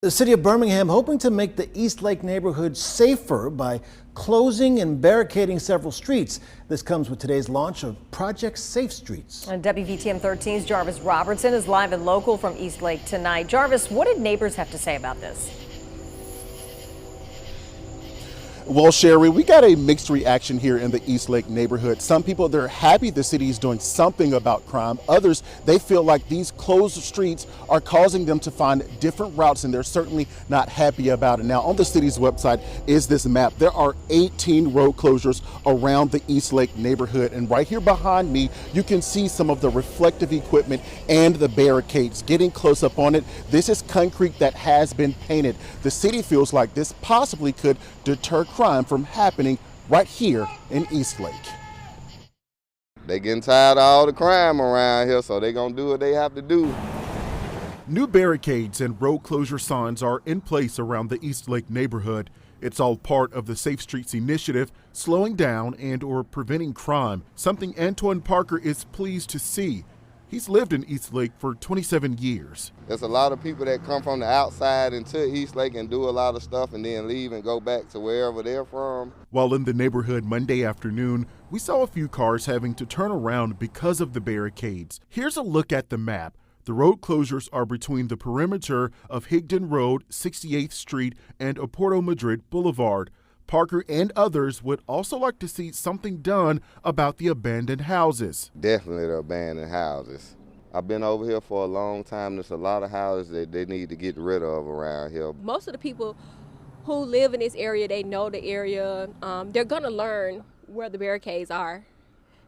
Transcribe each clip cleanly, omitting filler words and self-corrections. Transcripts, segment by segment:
The city of Birmingham hoping to make the East Lake neighborhood safer by closing and barricading several streets. This comes with today's launch of Project Safe Streets. And WVTM 13's Jarvis Robertson is live and local from East Lake tonight. Jarvis, what did neighbors have to say about this? Well, Sherry, we got a mixed reaction here in the East Lake neighborhood. Some people, they're happy the city is doing something about crime. Others, they feel like these closed streets are causing them to find different routes, and they're certainly not happy about it. Now, on the city's website is this map. There are 18 road closures around the East Lake neighborhood, and right here behind me, you can see some of the reflective equipment and the barricades. Getting close up on it, this is concrete that has been painted. The city feels like this possibly could deter crime from happening right here in East Lake. They getting tired of all the crime around here, so they gonna do what they have to do. New barricades and road closure signs are in place around the East Lake neighborhood. It's all part of the Safe Streets initiative, slowing down and or preventing crime, something Antoine Parker is pleased to see. He's lived in East Lake for 27 years. There's a lot of people that come from the outside into East Lake and do a lot of stuff and then leave and go back to wherever they're from. While in the neighborhood Monday afternoon, we saw a few cars having to turn around because of the barricades. Here's a look at the map. The road closures are between the perimeter of Higdon Road, 68th Street, and Oporto Madrid Boulevard. Parker and others would also like to see something done about the abandoned houses. Definitely the abandoned houses. I've been over here for a long time. There's a lot of houses that they need to get rid of around here. Most of the people who live in this area, they know the area. They're going to learn where the barricades are.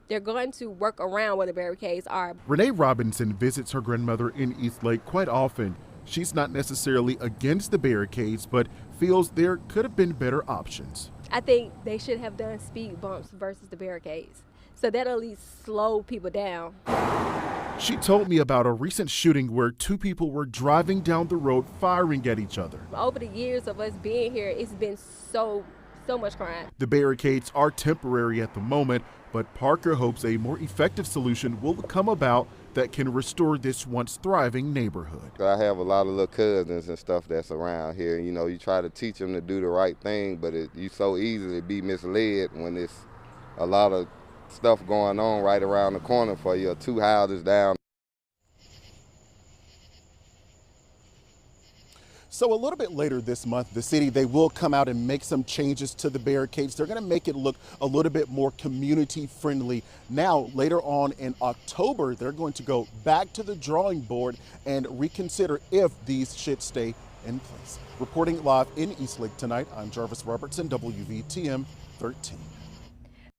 They're going to work around where the barricades are. Renee Robinson visits her grandmother in East Lake quite often. She's not necessarily against the barricades, but feels there could have been better options. I think they should have done speed bumps versus the barricades, so that'll at least slow people down. She told me about a recent shooting where two people were driving down the road firing at each other. Over the years of us being here, it's been so much crime. The barricades are temporary at the moment, but Parker hopes a more effective solution will come about that can restore this once thriving neighborhood. I have a lot of little cousins and stuff that's around here. You know, you try to teach them to do the right thing, but you so easily be misled when there's a lot of stuff going on right around the corner for you, 2 houses down. So a little bit later this month, the city, they will come out and make some changes to the barricades. They're going to make it look a little bit more community friendly. Now, later on in October, they're going to go back to the drawing board and reconsider if these should stay in place. Reporting live in East Lake tonight, I'm Jarvis Robertson, WVTM 13.